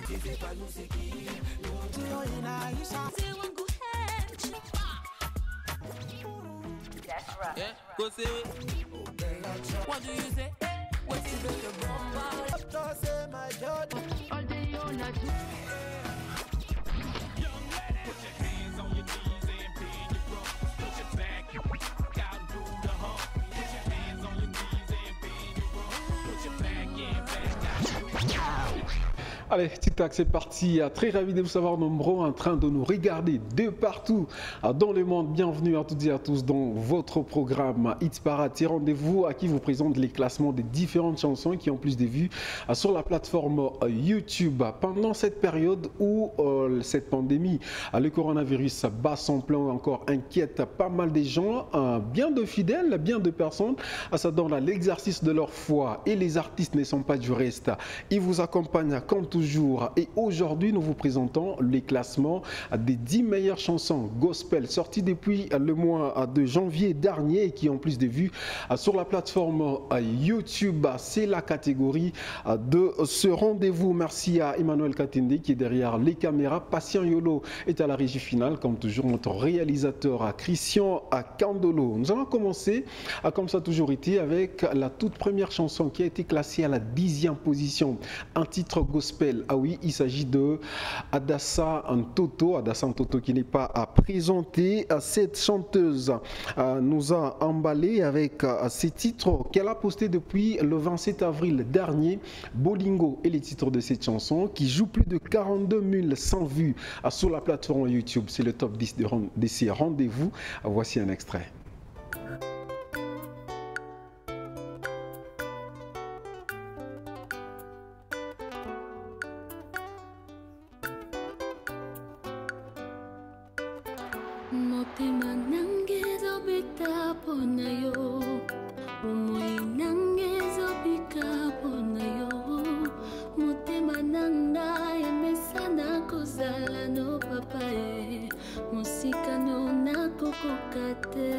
That's right. Yeah, go say it. What do you say? What is it? All day on a young lady, put your hands on your knees and bend your rump. Put your back out and do the hump. Put your hands on your knees and bend your rump. Put your back out and do the hump. Allez, tic-tac, c'est parti. Très ravi de vous savoir nombreux en train de nous regarder de partout dans le monde. Bienvenue à toutes et à tous dans votre programme Hit Parade. C'est rendez-vous à qui vous présente les classements des différentes chansons qui ont plus de vues sur la plateforme YouTube. Pendant cette période où cette pandémie, le coronavirus bat son plein, encore inquiète pas mal de gens, bien de fidèles, bien de personnes, ça donne l'exercice de leur foi et les artistes ne sont pas du reste. Ils vous accompagnent comme toujours. Et aujourd'hui, nous vous présentons les classements des 10 meilleures chansons gospel sorties depuis le mois de janvier dernier et qui ont plus de vues sur la plateforme YouTube. C'est la catégorie de ce rendez-vous. Merci à Emmanuel Katende qui est derrière les caméras. Patient Yolo est à la régie finale, comme toujours notre réalisateur Christian Kandolo. Nous allons commencer, comme ça a toujours été, avec la toute première chanson qui a été classée à la 10e position. Un titre gospel. Ah oui, il s'agit de Adassa Ntoto. Adassa Ntoto qui n'est pas à présenter. Cette chanteuse nous a emballé avec ces titres qu'elle a postés depuis le 27 avril dernier. Bolingo est le titre de cette chanson qui joue plus de 42 100 vues sur la plateforme YouTube. C'est le top 10 de ces rendez-vous. Voici un extrait. Motema nangezo bita pona yo, umoi nangezo bika pona yo. Motema nanga emesana kozala no papae, musika no nakokokate.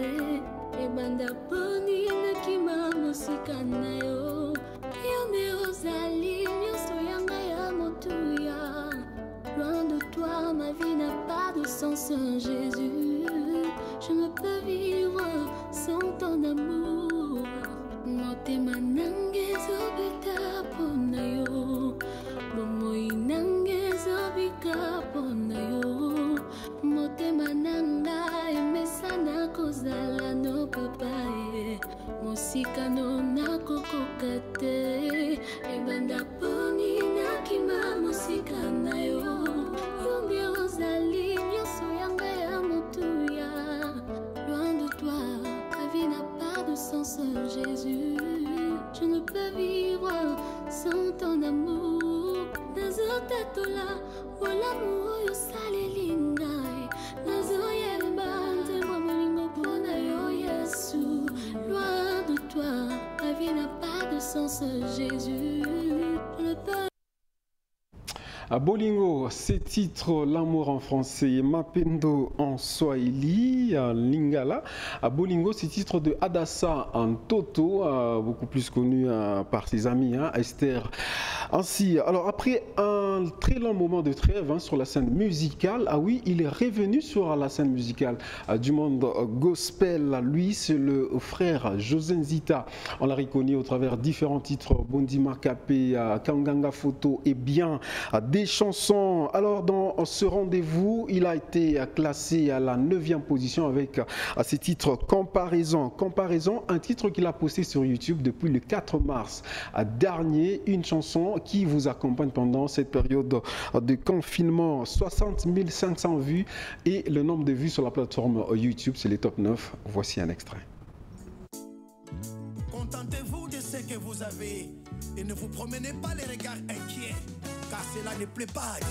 Ebanda poni nakima musika na yo, yone ozali nyoso yanga ya motuya. Loin de toi, ma vie n'a pas de sens sans Jésus. Je ne peux vivre sans ton amour. Motema nangezo bita pona yo, momoi nangezo bika pona yo. Motema nanga emesana kozala no papae, musika no nakokokate. Ebanda poni nakima musika na yo. Loin de toi, ta vie n'a pas de sens, Jésus. Je ne peux vivre sans ton amour. Nazotatola, olamu yo salelinga. Nazoyeba, nzemwa molingo pona yo Yesu. Loin de toi, ta vie n'a pas de sens, Jésus. Je ne peux à Bolingo, ces titres, l'amour en français, Mapendo en swahili, Lingala. À Bolingo, ces titres de Adassa Ntoto, beaucoup plus connu par ses amis, Esther. Ainsi, alors après un très long moment de trêve sur la scène musicale, ah oui, il est revenu sur la scène musicale du monde gospel. Lui, c'est le frère José Nzita. On l'a reconnu au travers différents titres, Bondi Makapé, Kanganga Photo et bien des chansons. Alors dans ce rendez-vous, il a été classé à la 9e position avec ses titres Comparaison. Comparaison, un titre qu'il a posté sur YouTube depuis le 4 mars dernier. Une chanson qui vous accompagne pendant cette période de confinement. 60 500 vues et le nombre de vues sur la plateforme YouTube, c'est les top 9. Voici un extrait. Contentez-vous de ce que vous avez et ne vous promenez pas les regards inquiets, car cela ne plaît pas à Dieu.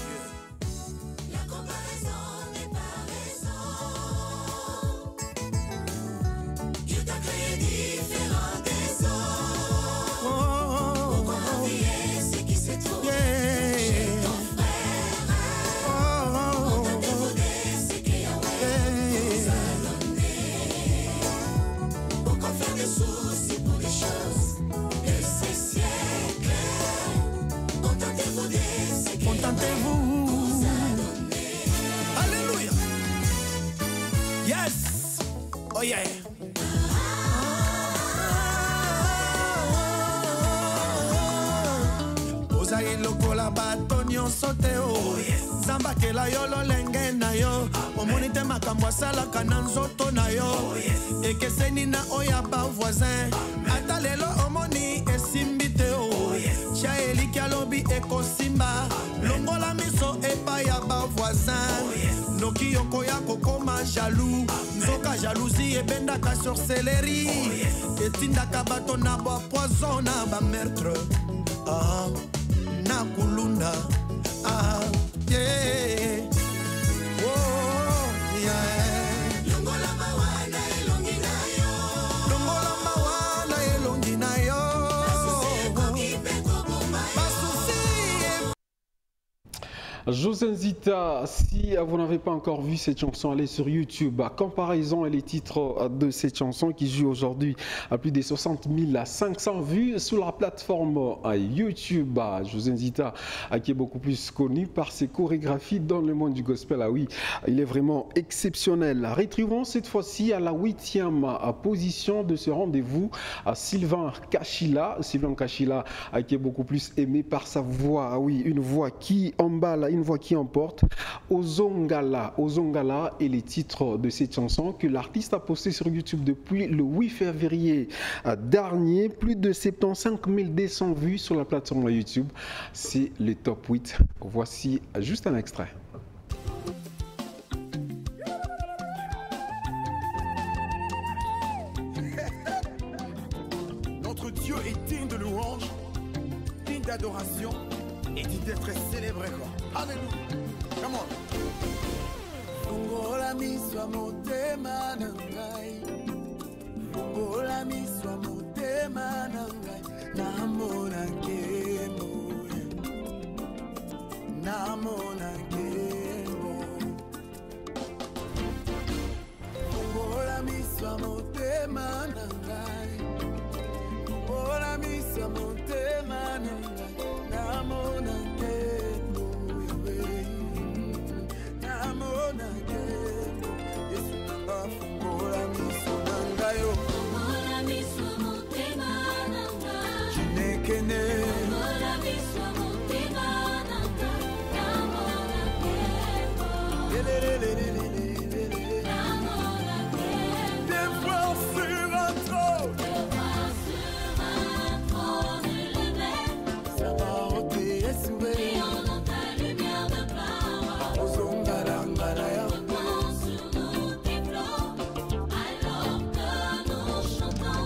La comparaison n'est pas raison. Dieu t'a créé différent des autres. Pourquoi envier ce qui se trouve chez ton frère? Contentez-vous de ce que Yahweh vous a donné. Pourquoi faire des soucis pour des choses de ce siècle? Contentez-vous de ce que présentez-vous. Alléluia. Yes. Oh yeah. Ozayi lokola bato nyonso te o. Zamba kela yo lolenge na yo. Omoni te makambo asalaka na nzoto na yo. Ekeseni na oya ba voisin. Ata lelo omoni esimbi te o. Chia eliki alobi ekosimba. Longola miso epa ya ba voisin. Noki yoko ya kokoma jaloux. Nzoka jalousie ebendaka sorcellerie. Etindaka bato na ba poison na ba meurtre. Ah, na kulunda. Ah, yeah. Oh, yeah. Longola mawana elongi na yo. Longola mawana elongi na yo. José Nzita, si vous n'avez pas encore vu cette chanson, allez sur YouTube. À comparaison et les titres de cette chanson qui joue aujourd'hui à plus de 60 500 vues sur la plateforme YouTube. José Nzita, qui est beaucoup plus connu par ses chorégraphies dans le monde du gospel. Ah oui, il est vraiment exceptionnel. Retrouvons cette fois-ci à la 8e position de ce rendez-vous à Sylvain Kachila. Sylvain Kachila, qui est beaucoup plus aimé par sa voix. Ah oui, une voix qui emballe, une voix qui emporte. Ozongala. Ozongala est le titre de cette chanson que l'artiste a posté sur YouTube depuis le 8 février dernier. Plus de 75 200 vues sur la plateforme YouTube. C'est le top 8. Voici juste un extrait. Notre Dieu est digne de louange, digne d'adoration et digne d'être célébré. Alléluia. Come on. Fungola miswa motema nangai. Fungola miswa motema nangai. Namona kemo. Namona kemo. Fungola miswa motema nangai. Fungola miswa motema nangai. Namona kemo. Namona kemo. Yesu nanga fungola miswa nangai. Fungola miswa motema nangai. Chinekene. Fungola miswa motema nangai. Namona kemo. Lelelelelele. Namona kemo. Des fois sur un trône. Des fois sur un trône élevé. Ça va ôter Yesu. Rayonnant ta lumière de gloire. Ozongalangala. Remonte sur nous tes flots. Alors que nous chantons,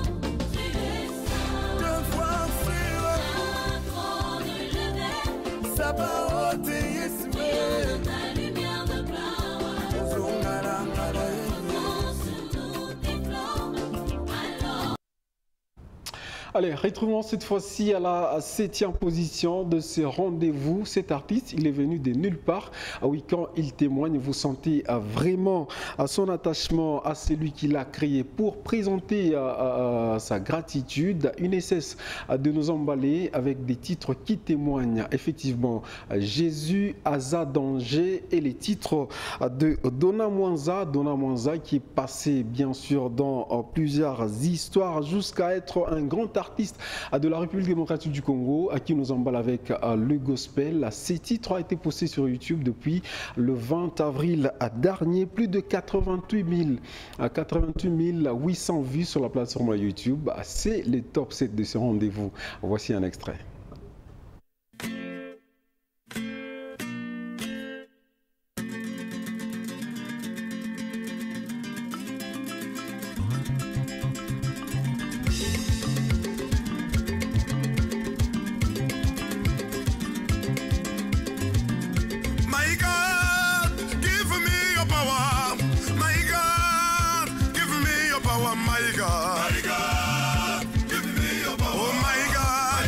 tu es saint. Des fois sur un trône élevé. Ça va ôter Yesu. Rayonnant ta lumière de gloire. Ozongalangala. Remonte sur nous tes flots. Alors Allez, retrouvons cette fois-ci à la 7e position de ce rendez-vous. Cet artiste, il est venu de nulle part. Ah oui, quand il témoigne, vous sentez vraiment son attachement à celui qui l'a créé pour présenter sa gratitude. Il ne cesse de nous emballer avec des titres qui témoignent effectivement Jésus, Aza Danger et les titres de Dona Mwanza qui est passé bien sûr dans plusieurs histoires jusqu'à être un grand artiste de la République démocratique du Congo à qui nous emballe avec le gospel. Ces titres ont été postés sur YouTube depuis le 20 avril dernier. Plus de 88 800 vues sur la plateforme YouTube. C'est le top 7 de ce rendez-vous. Voici un extrait. My God, give me your power. My God, give me your power. My God, give me your power. Oh my God,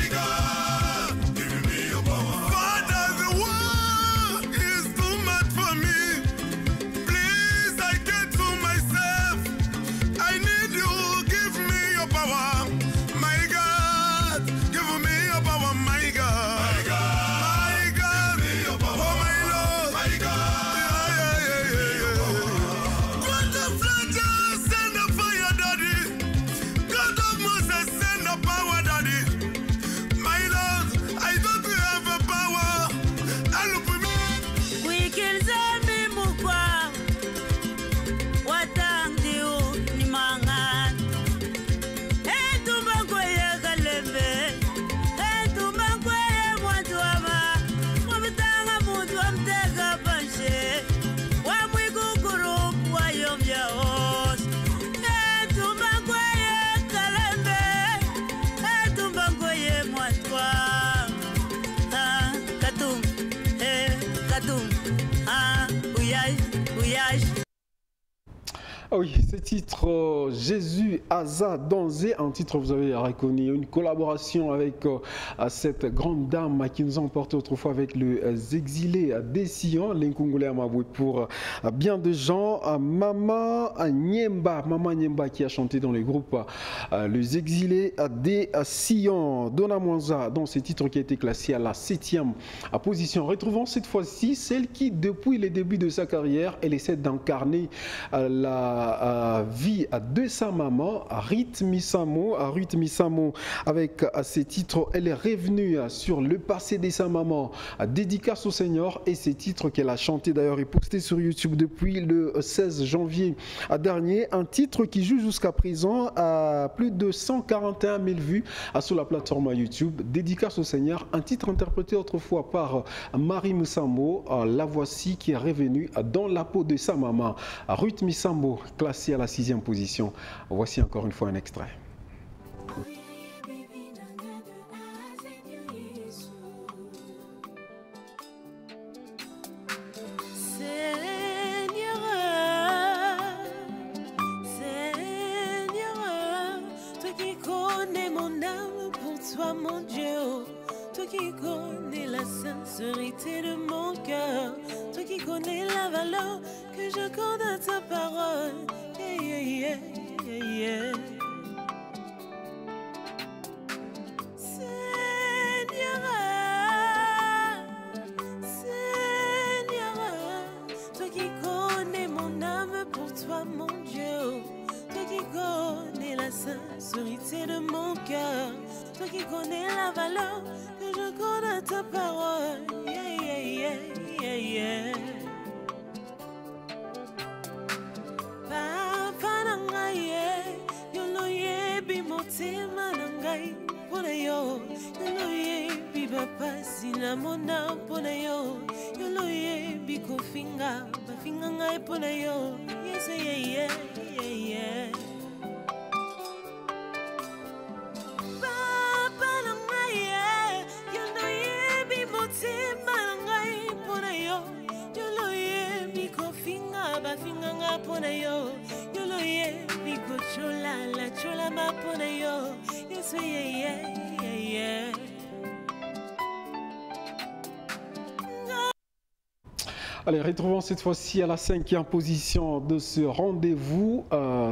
Ah oui, ce titre Jésus Aza Danzé, un titre vous avez reconnu, une collaboration avec cette grande dame qui nous a emporté autrefois avec les exilés des Sion, l'Inkungule Amaboué pour bien de gens, Maman Nyemba qui a chanté dans les groupes les exilés des Sion, Dona Mwanza dans ce titre qui a été classé à la 7e position. Retrouvons cette fois-ci celle qui depuis les débuts de sa carrière, elle essaie d'incarner la vie de sa maman, Ruth Misamo, avec ses titres. Elle est revenue sur le passé de sa maman, dédicace au Seigneur, et ces titres qu'elle a chanté d'ailleurs est posté sur YouTube depuis le 16 janvier dernier. Un titre qui joue jusqu'à présent à plus de 141 000 vues sur la plateforme YouTube. Dédicace au Seigneur, un titre interprété autrefois par Marie Misamo. La voici qui est revenue dans la peau de sa maman, Ruth Misamo, classé à la 6e position. Voici encore une fois un extrait. Mon Dieu, toi qui connais la sincérité de mon cœur, toi qui connais la valeur que j'accorde à ta parole. Yeah, yeah, yeah, yeah. Seigneur, toi qui connais mon âme, pour toi mon Dieu, toi qui connais la sincérité de mon cœur, toi qui connais la valeur que j'accorde à ta parole. Yeah, yeah, yeah, yeah, yeah. Papa nangaye, yolo yebi motema nangai pona yo, yolo yebi papa sinamona pona yo, yolo yebi kofinga bafinga ngai pona yo. Yes, yeah, yeah, yeah, yeah. Finganga pona yo, yolo ye, biko chola la chola ma pona yo. Yes, yeah, yeah, yeah, yeah. Allez, retrouvons cette fois-ci à la 5e position de ce rendez-vous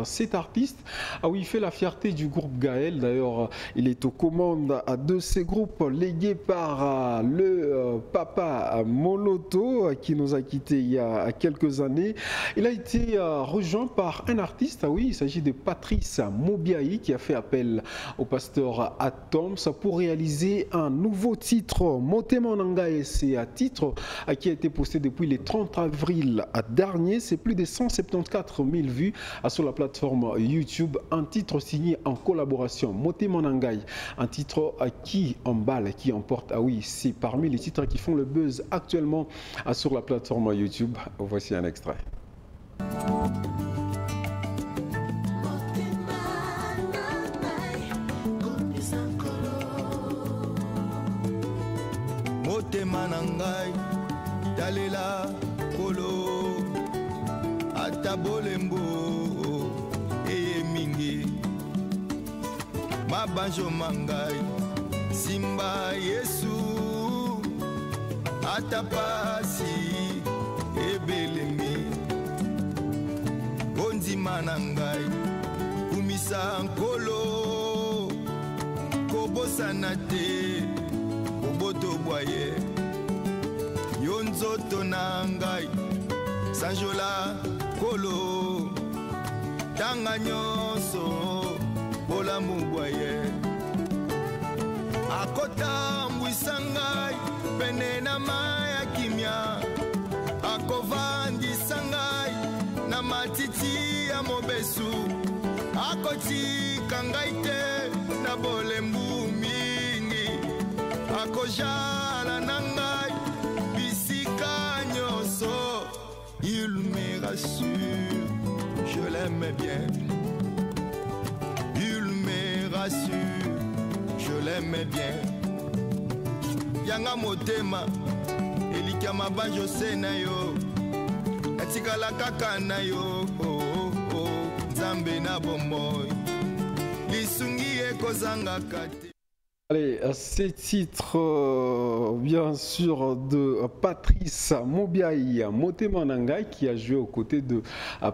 cet artiste. Ah oui, il fait la fierté du groupe Gaël. D'ailleurs, il est aux commandes de ces groupes légués par le papa Moloto qui nous a quittés il y a quelques années. Il a été rejoint par un artiste. Ah oui, il s'agit de Patrice Mobiaï qui a fait appel au pasteur Atoms pour réaliser un nouveau titre. Motema Nangaye, c'est un titre qui a été posté depuis les 30 avril dernier. C'est plus de 174 000 vues sur la plateforme YouTube. Un titre signé en collaboration Motema Nangaye, un titre qui emballe, qui emporte. Ah oui, c'est parmi les titres qui font le buzz actuellement sur la plateforme YouTube. Voici un extrait. Motema Nangaye, Dalela Kolo, Atabolembo, Eye Mingi, Mabanjo Mangai, Simba Yesu, Atapasi, Ebelemi, Bonzi Manangai, Kumisa Kolo, Kobo Sanate, Koboto Boye. Yonzo Tonangai, Sanjola Kolo, Tanganyoso, Bola Mubwaye, Akota Mwisangai, Penena Maya Kimia, Akovandi Sangai, Namatiti Amobesu, Akoti Kangaite, Nabolembu Mingi, Akojala Nangai. Il me rassure, je l'aime bien. Il me rassure, je l'aime bien. Yanga Motema, ya mabanjo se na yo etikala kaka na yo nzambe na bomoi lisungi ekozanga kate. Allez, ces titres, bien sûr, de Patrice Mobiaï Motema Nangai, qui a joué aux côtés de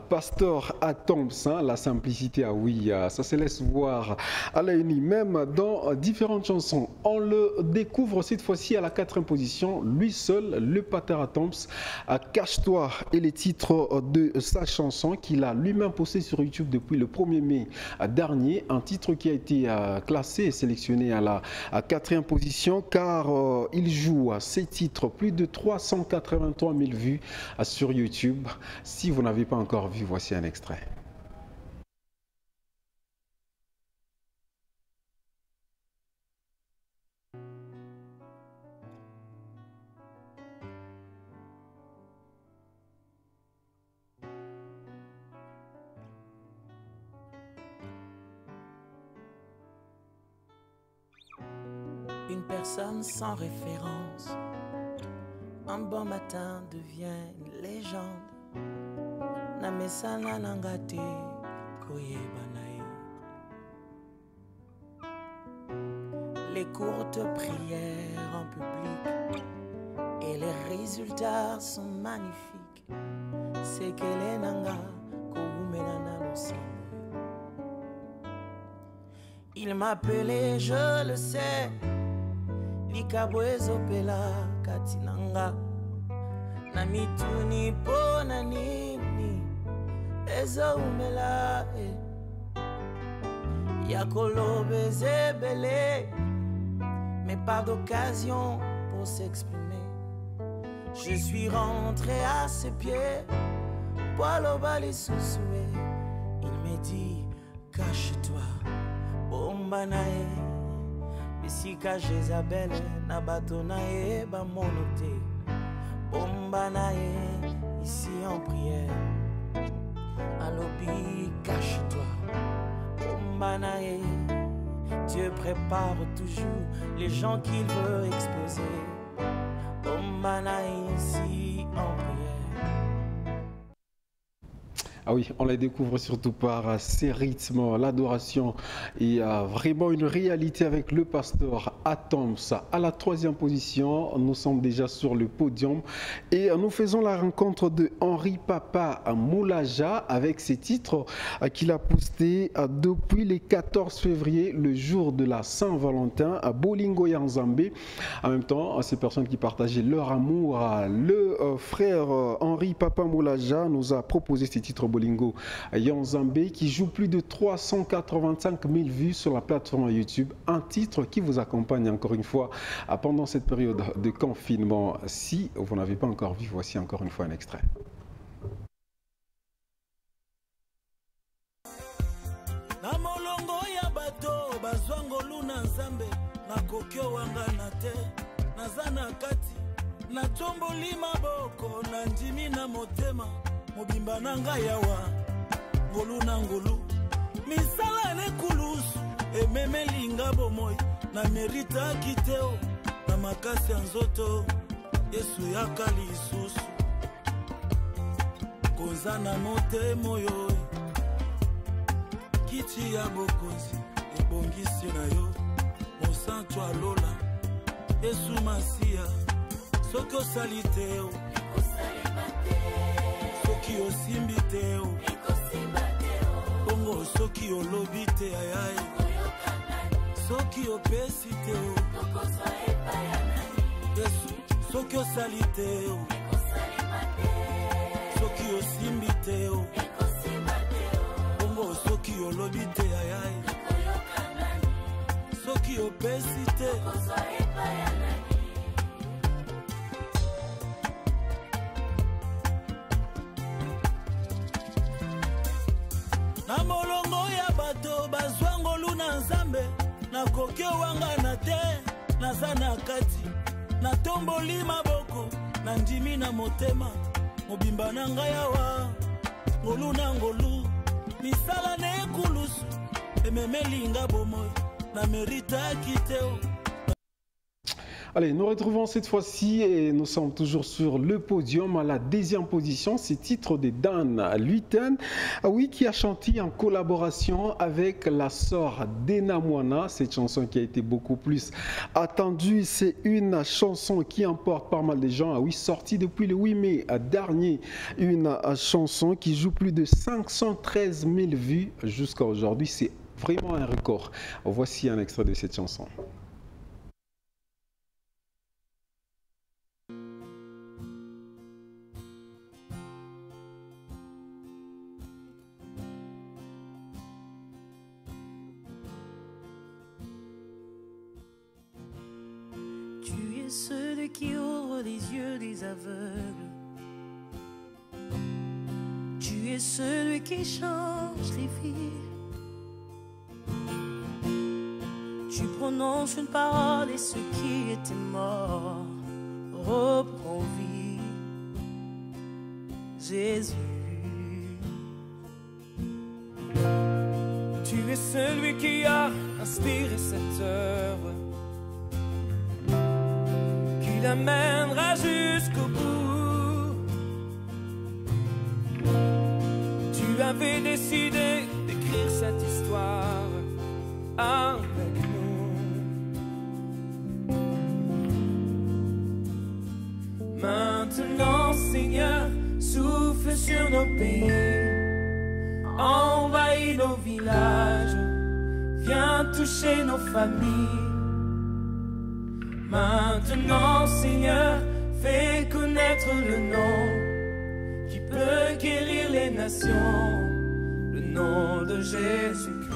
Pasteur Atoms, hein, la simplicité, ah oui, ça se laisse voir à la uni, même dans différentes chansons. On le découvre cette fois-ci à la 4e position, lui seul, le Pasteur Atoms, Cache-toi, et les titres de sa chanson qu'il a lui-même posté sur YouTube depuis le 1er mai dernier, un titre qui a été classé et sélectionné à la 4e position, car il joue à ses titres plus de 383 000 vues sur YouTube. Si vous n'avez pas encore vu, voici un extrait. Une personne sans référence, un bon matin devient une légende. Namesana nangate koyebanae. Les courtes prières en public et les résultats sont magnifiques. C'est que les nanga koumenana l'océan. Il m'appelait, je le sais. Likabwezo pela katinanga namituni pona nini ezo umela yakolo bezebele mais pas d'occasion pour s'exprimer. Je suis rentré à ses pieds poilo bali sousoué. Il me dit cache-toi bombanae. Sika Jézabel na bato na e ba monoté bomba na e ici en prière alobi cache-toi bomba na e. Dieu prépare toujours les gens qu'il veut exposer bomba na e ici en prière. Ah oui, on les découvre surtout par ces rythmes, l'adoration et vraiment une réalité avec le Pasteur Atoms. À la 3e position, nous sommes déjà sur le podium et nous faisons la rencontre de Henri Papa Moulaja avec ses titres qu'il a postés depuis le 14 février, le jour de la Saint-Valentin à Bolingo Yanzambé. En même temps, ces personnes qui partageaient leur amour, le frère Henri Papa Moulaja nous a proposé ces titres Bolingo Yanzambé qui joue plus de 385 000 vues sur la plateforme YouTube. Un titre qui vous accompagne encore une fois pendant cette période de confinement. Si vous n'avez pas encore vu, voici encore une fois un extrait. Mobimba nanga yawa ngolu na ngolu misala ne kulusu ememe linga bomoy na merita kiteo na makasi nzoto Yesu yakali isusu kozana mote moyo kiti ya bokonzi ebongisi na yo mosantu alola Yesu masia soko saliteo soki osimbi te bongo soki olobi te ayayi soki opesi te Yesu soki osali te soki osimbi te bongo soki olobi te ayayi soki opesi te na molongo ya bato bazwangolu na nzambe nakoki owanga na te naza na kati natomboli maboko nandimi na motema mobimba na ngai awa ngolu na ngolu misala na ekulusu ememelinga bomoi na merita kiteo. Allez, nous retrouvons cette fois-ci et nous sommes toujours sur le podium à la deuxième position. C'est titre de Dan Luiten, oui, qui a chanté en collaboration avec la sœur Dena Moana. Cette chanson qui a été beaucoup plus attendue, c'est une chanson qui emporte pas mal de gens. Ah oui, sortie depuis le 8 mai dernier, une chanson qui joue plus de 513 000 vues jusqu'à aujourd'hui. C'est vraiment un record. Voici un extrait de cette chanson. Tu es celui qui ouvre les yeux des aveugles. Tu es celui qui change les vies. Tu prononces une parole et ceux qui étaient morts reprend vie. Jésus. Tu es celui qui a inspiré cette œuvre, qui l'amènera jusqu'au bout. Tu avais décidé d'écrire cette histoire avec nous. Maintenant, Seigneur, souffle sur nos pays, envahis nos villages, viens toucher nos familles. Maintenant, Seigneur, fais connaître le nom qui peut guérir les nations, le nom de Jésus-Christ.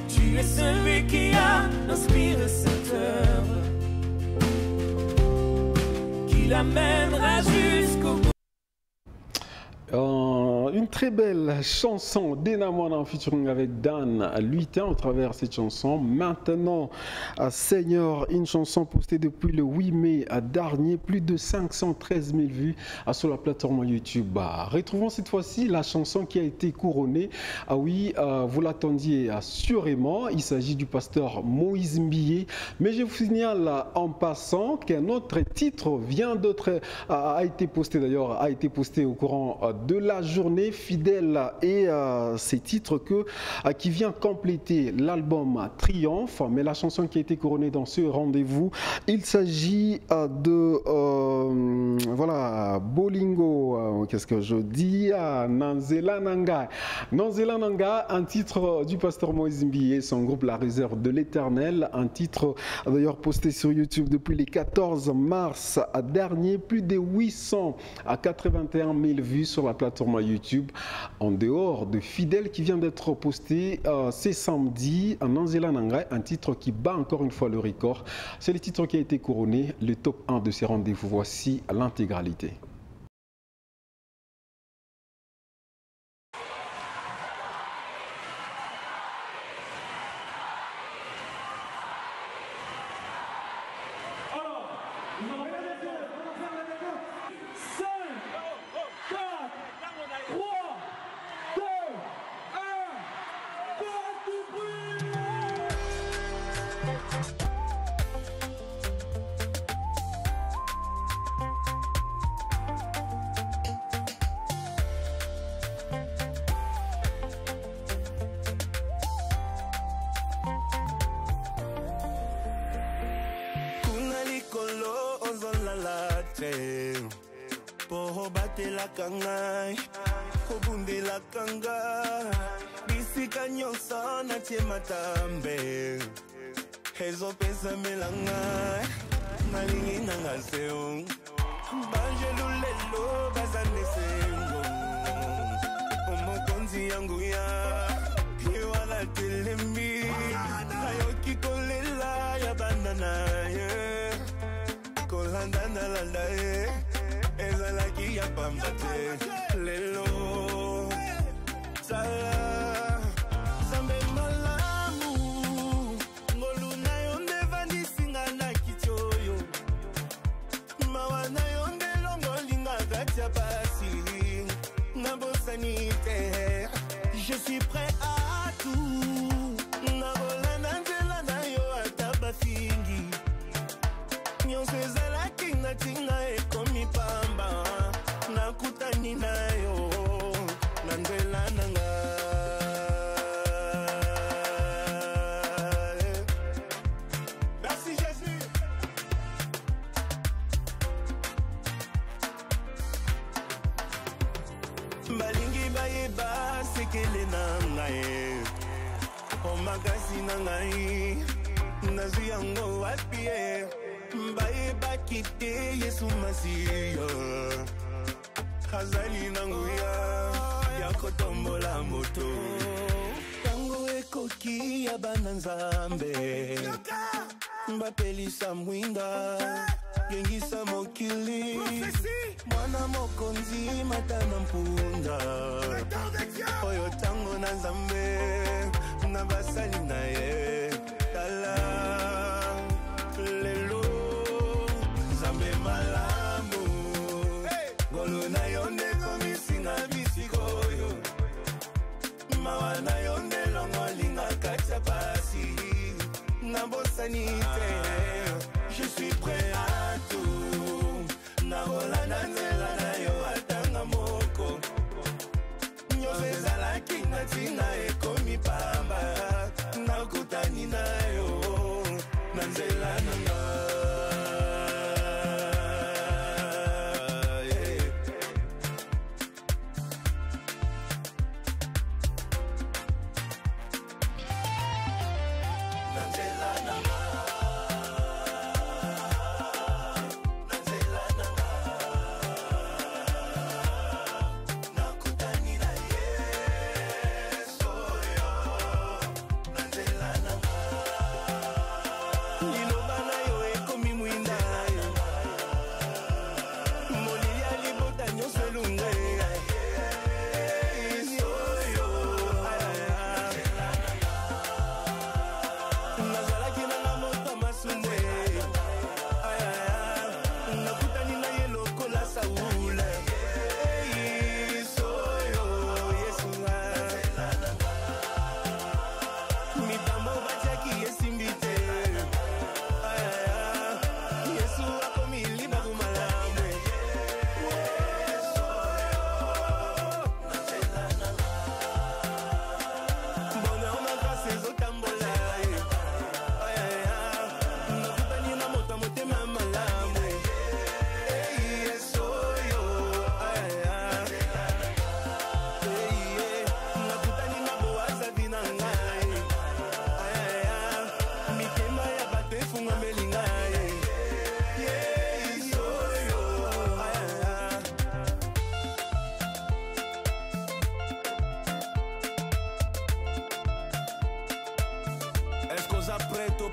Tu es celui qui a inspiré cette œuvre, qui l'amènera jusqu'au bout. Une très belle chanson d'Dena Moana en featuring avec Dan Luiten au travers cette chanson. Maintenant, Seigneur, une chanson postée depuis le 8 mai dernier, plus de 513 000 vues sur la plateforme YouTube. Retrouvons cette fois-ci la chanson qui a été couronnée. Ah oui, vous l'attendiez assurément. Il s'agit du pasteur Moïse Mbié. Mais je vous signale en passant qu'un autre titre vient d'être, a été posté d'ailleurs, a été posté au courant de la journée, Fidèle, et ces titres qui vient compléter l'album Triomphe. Mais la chanson qui a été couronnée dans ce rendez-vous, il s'agit de voilà, Bolingo, qu'est-ce que je dis, Nanzela Nanga. Nanzela Nanga, un titre du pasteur Moïse Mbié, son groupe La Réserve de l'Éternel, un titre d'ailleurs posté sur YouTube depuis le 14 mars dernier, plus de 881 000 vues sur la plateforme YouTube, en dehors de Fidèle qui vient d'être posté ce samedi, Nanzela Nanga, un titre qui bat encore une fois le record. C'est le titre qui a été couronné, le top 1 de ces rendez-vous. Voici l'intégralité. Poho batela kangai, kobundela kanga, bisika nyonso na matambe, hezo pesa melanga, nalingi nanga seo, banjelu lelo bazane sengo, omokonzi yangu ya, kiwala telemi, ayoki kolela ya bandana ye, kolandana landa ye. Ezalaki ya pambate lelo sala sambe malamu ngolu na yo ndevandi singa na kicho Je suis prêt à tout. Nabola nanzela na yo ataba fingi. Nyonso ezalaki natinga ekomi pamba. Nakutani na yo nanzela nanga. Merci Jésus. Balingi bayeba sekele na ngai. O magasi na ngai. Nazwi yango wapi e. Bayeba kite Yesu Masiya. Azali na nguya ya kotombola moto. Tango ekoki ya bana nzambe. Mbapelisa mwinda. Gengisa mokili. Mwana mokonzi matana mpunda. Oyo tango na nzambe. Na basali na ye. Tala. Lelo. Nzambe malamu. Golo na yonde komisinga bisikoyo. Mawa na yonde longolinga kacha pasi. Nabosani te. Je suis prêt à tout. Nabola nanzela na yo atanga moko. Nyonso ezalaki natinga ekomi pamba. Nakutani na yo nanzela nanga.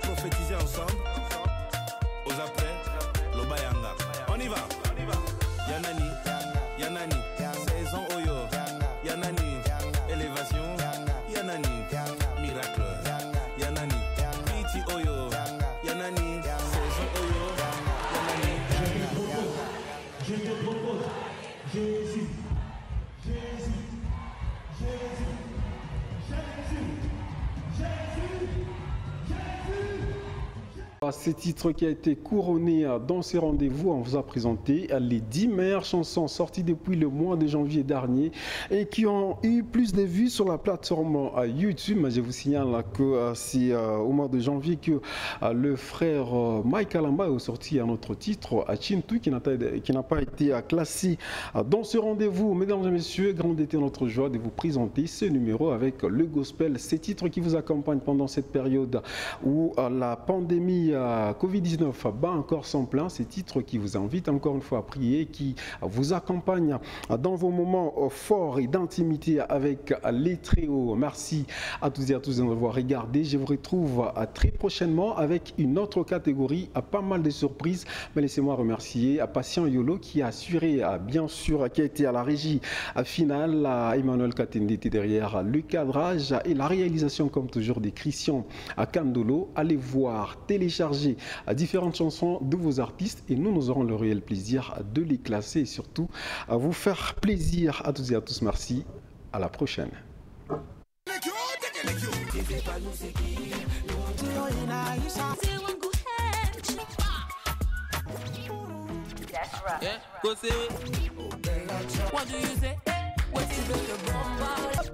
Prophétiser ensemble. Aux après, Lobayanga. On y va. Yanani, Yanani, saison Oyo. Yanani, élévation. Yanani, miracle. Yanani, Pretty Oyo. Yanani, saison Oyo. Yanani. Je te propose, Jésus, Jésus, Jésus, Jésus, Jésus, Jésus. Ce titre qui a été couronné dans ces rendez-vous, on vous a présenté les 10 meilleures chansons sorties depuis le mois de janvier dernier et qui ont eu plus de vues sur la plateforme YouTube. Je vous signale que c'est au mois de janvier que le frère Mike Alamba a sorti un autre titre, Chintu, qui n'a pas été classé dans ce rendez-vous. Mesdames et messieurs, grande était notre joie de vous présenter ce numéro avec le gospel, ces titres qui vous accompagnent pendant cette période où la pandémie Covid-19 bat encore son plein, ces titres qui vous invitent encore une fois à prier, qui vous accompagnent dans vos moments forts et d'intimité avec les très hauts. Merci à tous et à tous de nous avoir regardé. Je vous retrouve très prochainement avec une autre catégorie, pas mal de surprises, mais laissez-moi remercier Patient Yolo qui a assuré, bien sûr, qui a été à la régie finale, Emmanuel Katendi était derrière le cadrage et la réalisation comme toujours des Christian Kandolo. Allez voir, télécharger télécharger différentes chansons de vos artistes et nous aurons le réel plaisir de les classer et surtout à vous faire plaisir à toutes et à tous. Merci, à la prochaine. Yeah, go say it. What do you say? What is it?